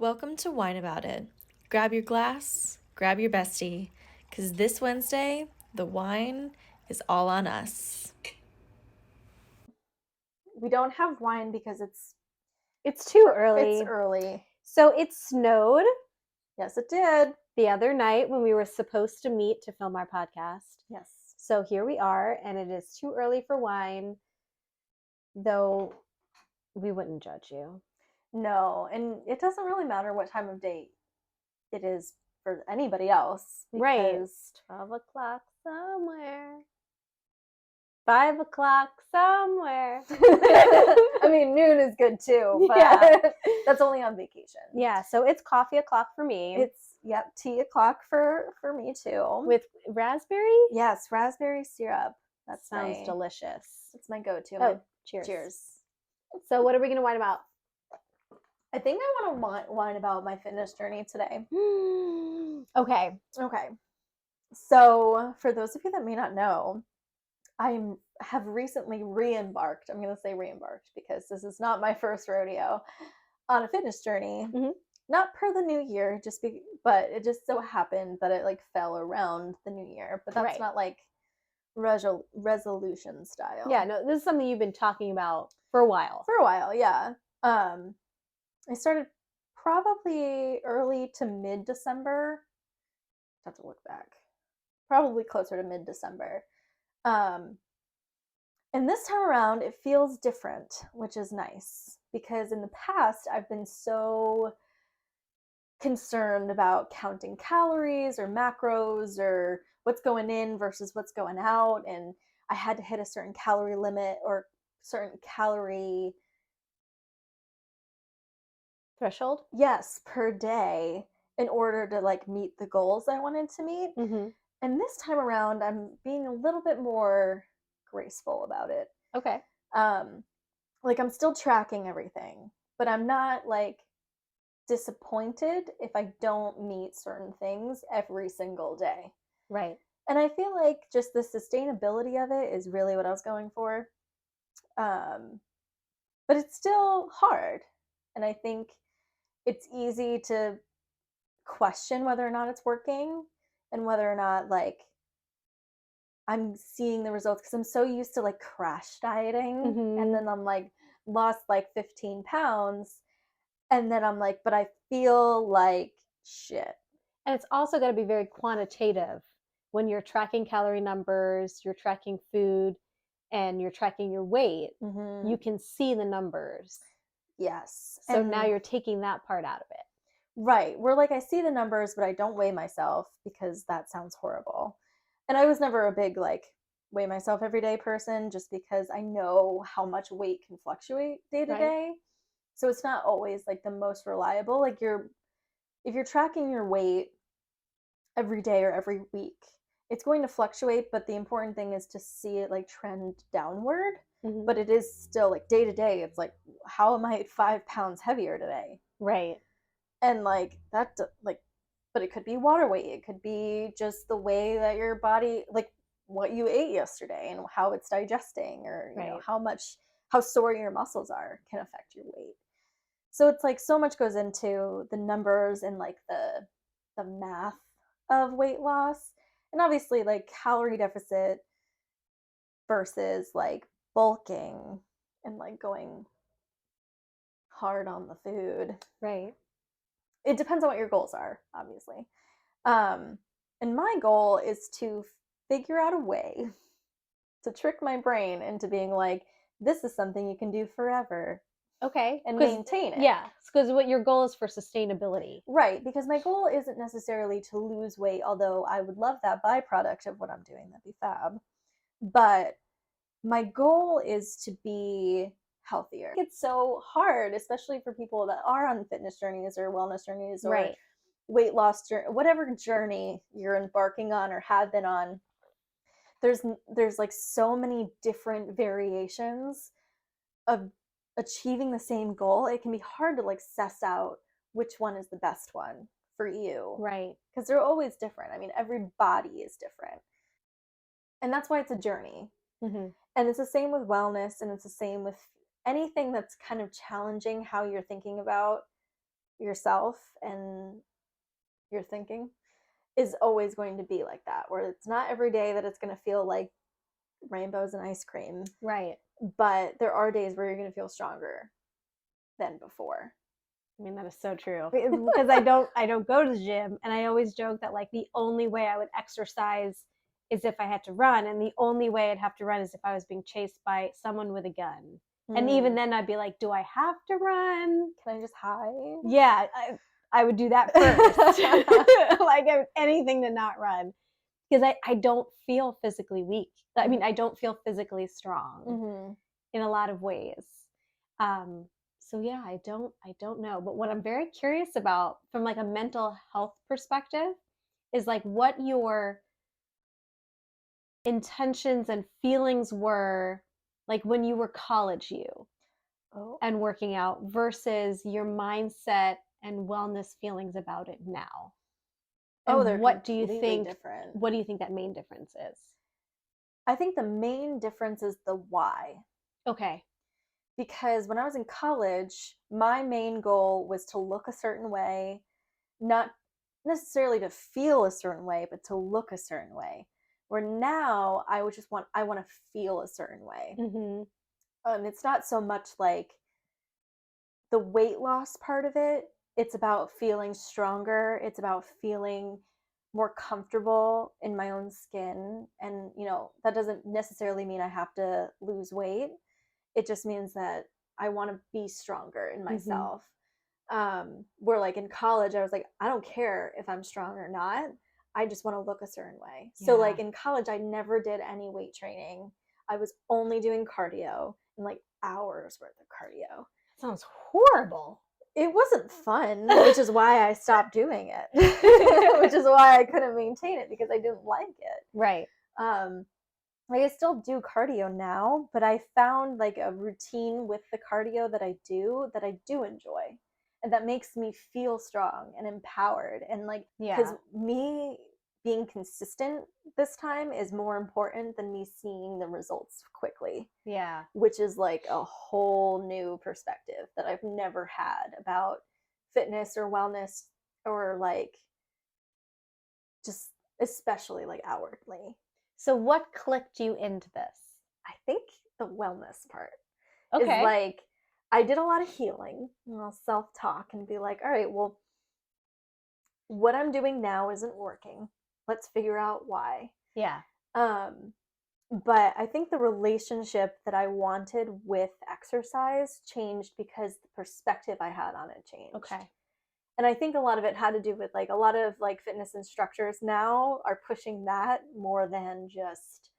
Welcome to Whine About It. Grab your glass, grab your bestie, because this Wednesday, the wine is all on us. We don't have wine because It's too early. It's early. So it snowed Yes, it did. the other night when we were supposed to meet to film our podcast. Yes. So here we are, and it is too early for wine, though we wouldn't judge you. No, and it doesn't really matter what time of day it is for anybody else. Right. Because 12 o'clock somewhere. 5 o'clock somewhere. I mean, noon is good too, but Yeah. that's only on vacation. Yeah, so it's coffee o'clock for me. It's, tea o'clock for me too. with raspberry? Yes, raspberry syrup. That Sounds delicious. That's my go-to. Oh, cheers. Cheers. So what are we going to whine about? I think I want to whine about my fitness journey today. Okay. Okay. So, for those of you that may not know, I have recently re-embarked. I'm going to say re-embarked because this is not my first rodeo on a fitness journey. Mhm. Not per the new year, but it just so happened that it like fell around the new year. But that's Right. not like resolution style. Yeah, no, this is something you've been talking about for a while. For a while, yeah. I started probably early to mid-December. I have to look back. Probably closer to mid-December. And this time around, it feels different, which is nice. Because in the past, I've been so concerned about counting calories or macros or what's going in versus what's going out. And I had to hit a certain calorie limit or certain calorie Threshold? yes, per day in order to like meet the goals I wanted to meet. Mm-hmm. And this time around, I'm being a little bit more graceful about it. Okay. Like I'm still tracking everything, but I'm not like disappointed if I don't meet certain things every single day. Right. And I feel like just the sustainability of it is really what I was going for. But it's still hard. And I think it's easy to question whether or not it's working and whether or not like I'm seeing the results because I'm so used to like crash dieting Mhm. and then I'm like lost like 15 pounds and then I'm like, but I feel like shit. And it's also got to be very quantitative when you're tracking calorie numbers, you're tracking food, and you're tracking your weight. Mm-hmm. You can see the numbers. Yes. So now you're taking that part out of it. Right. Where like I see the numbers, but I don't weigh myself because that sounds horrible. And I was never a big like weigh myself every day person just because I know how much weight can fluctuate day to Right. day. So it's not always like the most reliable. Like if you're tracking your weight every day or every week, it's going to fluctuate, but the important thing is to see it like trend downward. Mhm. But it is still like day to day, it's like, how am I 5 pounds heavier today? Right. And like that like but it could be water weight, it could be just the way that your body like what you ate yesterday and how it's digesting or you know Right. how sore your muscles are can affect your weight. So it's like so much goes into the numbers and like the math of weight loss. And obviously like calorie deficit versus like bulking and like going hard on the food. Right. It depends on what your goals are, obviously. And my goal is to figure out a way to trick my brain into being like, this is something you can do forever. Okay. And maintain it. Yeah. Because what your goal is for sustainability. Right. Because my goal isn't necessarily to lose weight, although I would love that byproduct of what I'm doing. That'd be fab. But my goal is to be healthier. It's so hard, especially for people that are on fitness journeys or wellness journeys or Right. weight loss journey, whatever journey you're embarking on or have been on. There's like so many different variations of achieving the same goal. It can be hard to like suss out which one is the best one for you. Right. Because they're always different. I mean, every body is different. And that's why it's a journey. Mm-hmm. And it's the same with wellness, and it's the same with anything that's kind of challenging how you're thinking about yourself and your thinking is always going to be like that, where it's not every day that it's going to feel like rainbows and ice cream. Right. But there are days where you're going to feel stronger than before. I mean, that is so true. Because I don't go to the gym, and I always joke that like the only way I would exercise is if I had to run, and the only way I'd have to run is if I was being chased by someone with a gun. And even then I'd be like, do I have to run? Can I just hide? Yeah, I would do that first. Like anything to not run. Because I don't feel physically weak. I mean, I don't feel physically strong in a lot of ways. So yeah, I don't know. But what I'm very curious about from like a mental health perspective is like what your intentions and feelings were like when you were college you and working out versus your mindset and wellness feelings about it now. And they're what do you completely think different. What do you think that main difference is? I think the main difference is the why. Okay. Because when I was in college, my main goal was to look a certain way, not necessarily to feel a certain way, but to look a certain way. Where now I want to feel a certain way. It's not so much like the weight loss part of it. It's about feeling stronger. It's about feeling more comfortable in my own skin. And, that doesn't necessarily mean I have to lose weight. It just means that I want to be stronger in myself. Where like in college, I was like, I don't care if I'm strong or not. I just want to look a certain way. Yeah. So like in college, I never did any weight training. I was only doing cardio and like hours worth of cardio. Sounds horrible. It wasn't fun, which is why I stopped doing it, which is why I couldn't maintain it because I didn't like it. Right. Like I still do cardio now, but I found like a routine with the cardio that I do enjoy, and that makes me feel strong and empowered. And like, because me being consistent this time is more important than me seeing the results quickly. Yeah. Which is like a whole new perspective that I've never had about fitness or wellness, or like just especially like outwardly. So what clicked you into this? I think the wellness part is like, I did a lot of healing, and I'll self-talk and be like, all right, well, what I'm doing now isn't working. Let's figure out why. Yeah. But I think the relationship that I wanted with exercise changed because the perspective I had on it changed. Okay. And I think a lot of it had to do with like a lot of like fitness instructors now are pushing that more than just,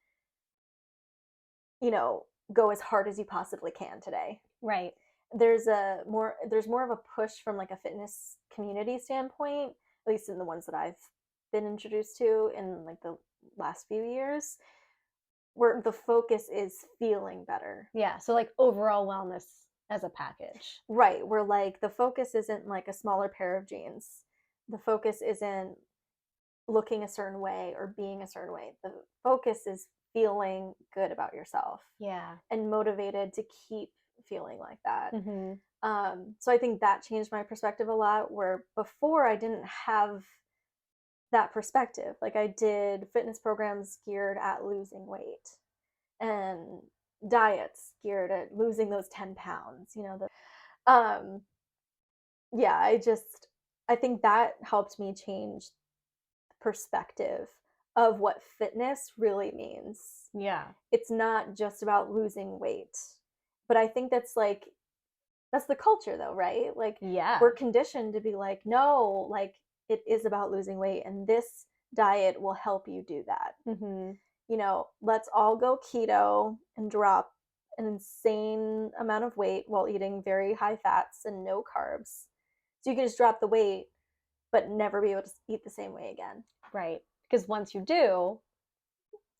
go as hard as you possibly can today. Right. There's more of a push from like a fitness community standpoint, at least in the ones that I've been introduced to in like the last few years, where the focus is feeling better. Yeah. So like overall wellness as a package. Right. Where like the focus isn't like a smaller pair of jeans. The focus isn't looking a certain way or being a certain way. The focus is feeling good about yourself. Yeah. And motivated to keep feeling like that. So I think that changed my perspective a lot, where before I didn't have that perspective. Like I did fitness programs geared at losing weight and diets geared at losing those 10 pounds, I think that helped me change the perspective of what fitness really means. Yeah. It's not just about losing weight. But I think that's the culture though, right? Like, yeah, we're conditioned to be like, no, like it is about losing weight, and this diet will help you do that. Let's all go keto and drop an insane amount of weight while eating very high fats and no carbs. So you can just drop the weight, but never be able to eat the same way again. Right. Because once you do,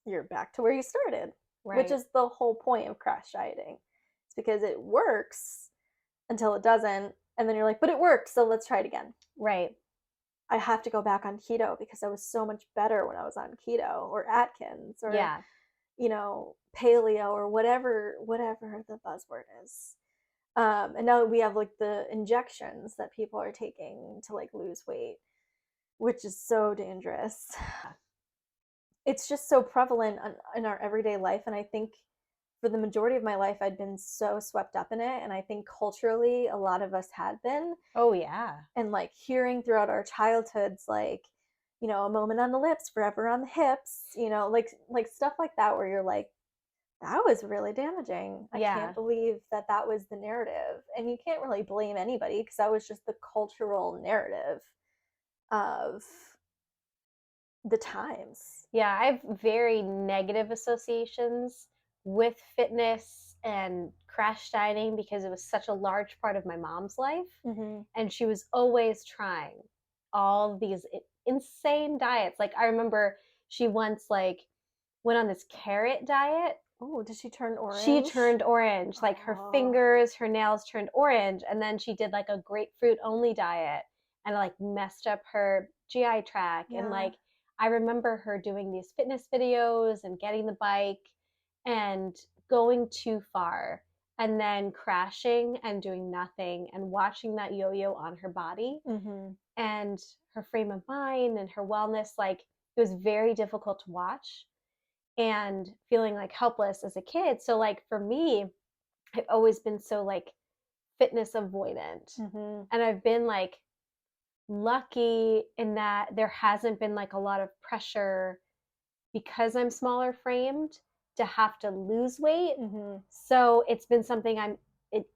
you're back to where you started, right. Which is the whole point of crash dieting. It's because it works until it doesn't, and then you're like, but it works, so let's try it again. Right. I have to go back on keto because I was so much better when I was on keto or Atkins or paleo or whatever the buzzword is. And now we have like the injections that people are taking to like lose weight, which is so dangerous. It's just so prevalent in our everyday life. And I think for the majority of my life, I'd been so swept up in it. And I think culturally, a lot of us had been. Oh, yeah. And like hearing throughout our childhoods, like, you know, a moment on the lips, forever on the hips, you know, like stuff like that, where you're like, that was really damaging. I can't believe that that was the narrative. And you can't really blame anybody, because that was just the cultural narrative of the times. Yeah, I have very negative associations with fitness and crash dieting because it was such a large part of my mom's life. Mm-hmm. And she was always trying all these insane diets. Like I remember she once like went on this carrot diet. Oh, did she turn orange? She turned orange. Like her fingers, her nails turned orange. And then she did like a grapefruit only diet and like messed up her GI tract. And like I remember her doing these fitness videos and getting the bike and going too far and then crashing and doing nothing and watching that yo-yo on her body. Mm-hmm. And her frame of mind and her wellness, like it was very difficult to watch and feeling like helpless as a kid. So like for me, I've always been so like fitness avoidant. Mm-hmm. And I've been like lucky in that there hasn't been like a lot of pressure because I'm smaller framed to have to lose weight. Mm-hmm. So it's been something I'm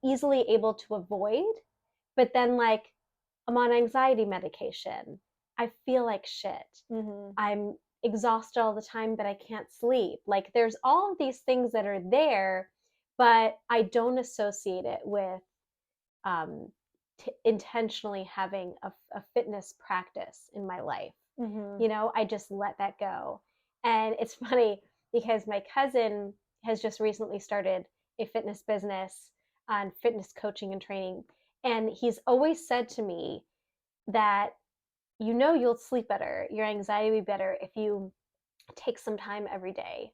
easily able to avoid. But then like I'm on anxiety medication. I feel like shit. Mm-hmm. I'm exhausted all the time, but I can't sleep. Like there's all of these things that are there, but I don't associate it with intentionally having a fitness practice in my life. Mm-hmm. You know, I just let that go. And it's funny because my cousin has just recently started a fitness business on fitness coaching and training. And he's always said to me that, you know, you'll sleep better, your anxiety will be better if you take some time every day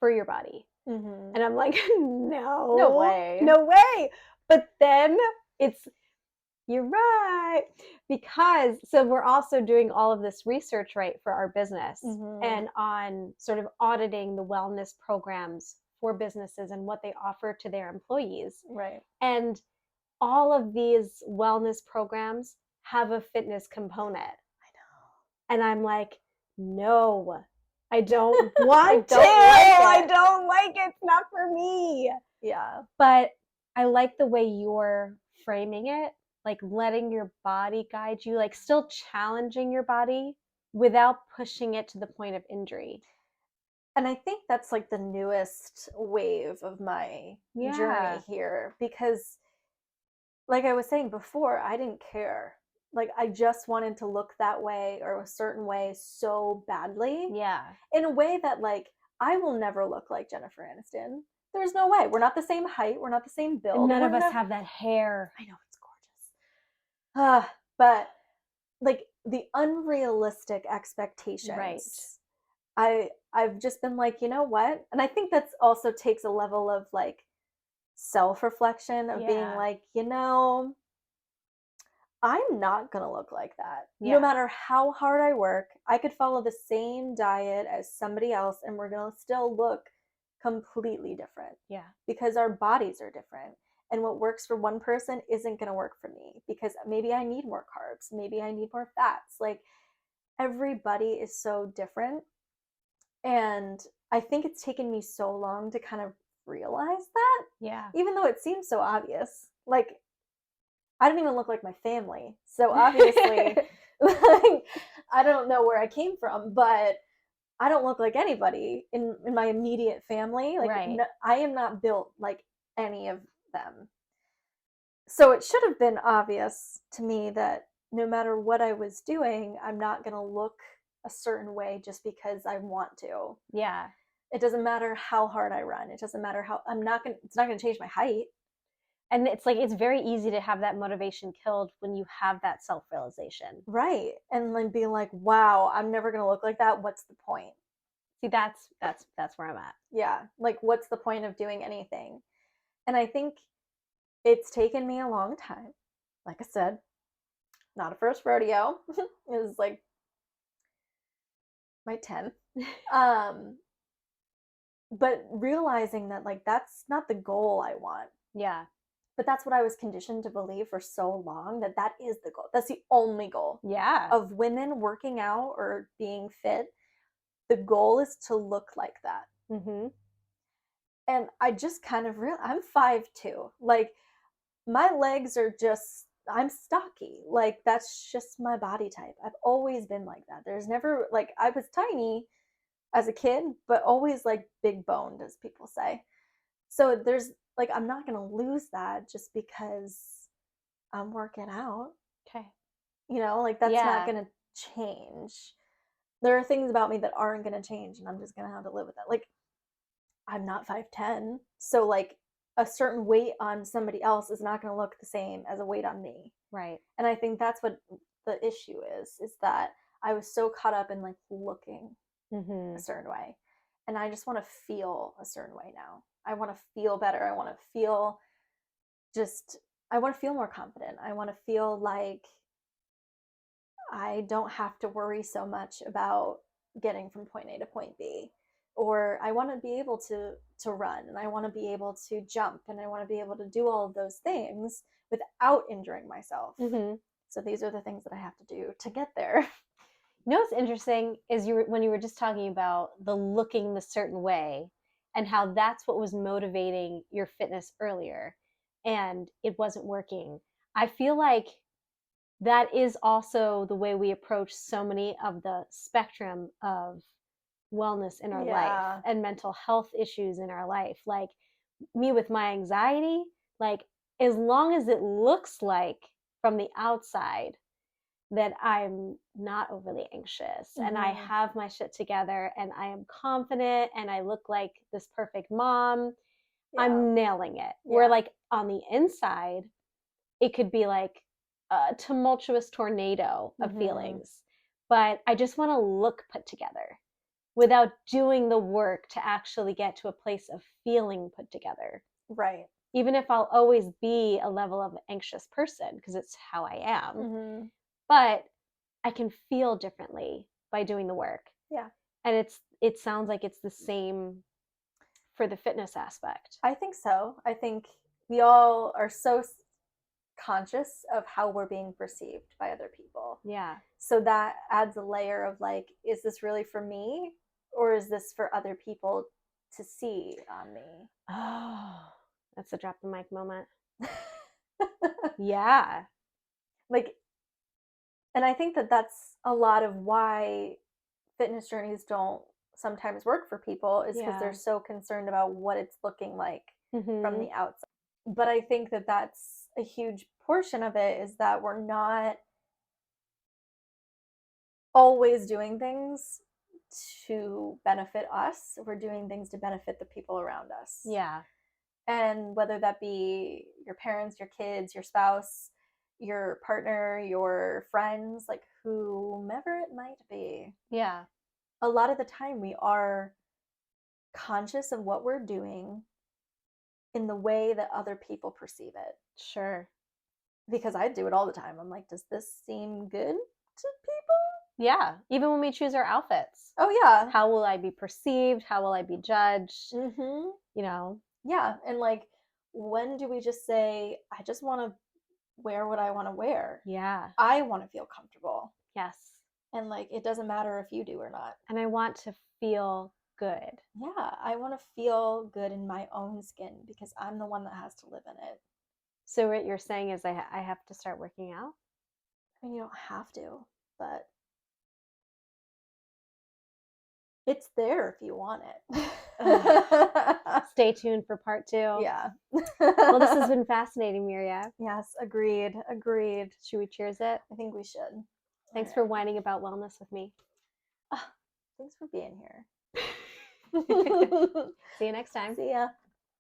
for your body. Mm-hmm. And I'm like, No way. No way. But then you're right. Because, so we're also doing all of this research, right, for our business and on sort of auditing the wellness programs for businesses and what they offer to their employees. Right. And all of these wellness programs have a fitness component. I know. And I'm like, no, I don't want to. I don't like it. It's not for me. Yeah. But I like the way you're framing it, like letting your body guide you, like still challenging your body without pushing it to the point of injury. And I think that's like the newest wave of my journey here, because like I was saying before, I didn't care. Like I just wanted to look that way or a certain way so badly. Yeah. In a way that like I will never look like Jennifer Aniston. There's no way. We're not the same height. We're not the same build. And none of us have that hair. I know, it's gorgeous. But like the unrealistic expectations. Right. I've just been like, you know what? And I think that's also takes a level of like self-reflection of being like, you know, I'm not gonna look like that. No matter how hard I work, I could follow the same diet as somebody else and we're gonna still look completely different. Yeah. Because our bodies are different. And what works for one person isn't gonna work for me, because maybe I need more carbs, maybe I need more fats. Like everybody is so different. And I think it's taken me so long to kind of realize that. Yeah. Even though it seems so obvious. Like I don't even look like my family. So obviously, like, I don't know where I came from, but I don't look like anybody in my immediate family. Like right. I am not built like any of them. So it should have been obvious to me that no matter what I was doing, I'm not going to look a certain way just because I want to. Yeah. It doesn't matter how hard I run. It doesn't matter how it's not going to change my height. And it's like, it's very easy to have that motivation killed when you have that self-realization. Right. And then being like, wow, I'm never going to look like that. What's the point? See, that's where I'm at. Yeah. Like, what's the point of doing anything? And I think it's taken me a long time. Like I said, not a first rodeo. It was like my 10th. But realizing that like that's not the goal I want. Yeah. But that's what I was conditioned to believe for so long, that that is the goal. That's the only goal. Yeah. Of women working out or being fit. The goal is to look like that. Mm-hmm. And I just kind of I'm 5'2". Like my legs are just, I'm stocky. Like that's just my body type. I've always been like that. There's never, like, I was tiny as a kid, but always like big boned, as people say. So there's like, I'm not going to lose that just because I'm working out. Okay. You know, like that's not Yeah. going to change. There are things about me that aren't going to change, and I'm just going to have to live with that. Like, I'm not 5'10". So like a certain weight on somebody else is not going to look the same as a weight on me. Right. And I think that's what the issue is that I was so caught up in like looking Mm-hmm. a certain way. And I just want to feel a certain way now. I want to feel better. I want to feel more confident. I want to feel like I don't have to worry so much about getting from point A to point B. Or I want to be able to run, and I want to be able to jump, and I want to be able to do all of those things without injuring myself. Mm-hmm. So these are the things that I have to do to get there. You know what's interesting is when you were just talking about the looking the certain way and how that's what was motivating your fitness earlier and it wasn't working. I feel like that is also the way we approach so many of the spectrum of wellness in our life and mental health issues in our life. Like me with my anxiety, like as long as it looks like from the outside that I'm not overly anxious and I have my shit together and I am confident and I look like this perfect mom, I'm nailing it. Where like on the inside, it could be like a tumultuous tornado of feelings, but I just want to look put together without doing the work to actually get to a place of feeling put together. Right. Even if I'll always be a level of anxious person because it's how I am. But I can feel differently by doing the work. Yeah. And it sounds like it's the same for the fitness aspect. I think so. I think we all are so conscious of how we're being perceived by other people. Yeah. So that adds a layer of like, is this really for me, or is this for other people to see on me? Oh, that's a drop the mic moment. Yeah. Like, and I think that that's a lot of why fitness journeys don't sometimes work for people, is because they're so concerned about what it's looking like from the outside. But I think that that's a huge portion of it, is that we're not always doing things to benefit us. We're doing things to benefit the people around us. Yeah. And whether that be your parents, your kids, your spouse, your partner, your friends, like whomever it might be. Yeah. A lot of the time we are conscious of what we're doing in the way that other people perceive it. Sure. Because I do it all the time. I'm like, does this seem good to people? Yeah. Even when we choose our outfits. Oh, yeah. How will I be perceived? How will I be judged? You know? Yeah. And like, when do we just say, I just want to wear what I want to wear? Yeah. I want to feel comfortable. Yes. And like, it doesn't matter if you do or not. And I want to feel good. Yeah. I want to feel good in my own skin because I'm the one that has to live in it. So what you're saying is I have to start working out? I mean, you don't have to, but it's there if you want it. Stay tuned for part 2. Yeah. Well, this has been fascinating, Miriya. Yes, agreed. Should we cheers it? I think we should. Thanks for whining about wellness with me. Thanks for being here. See you next time. See ya.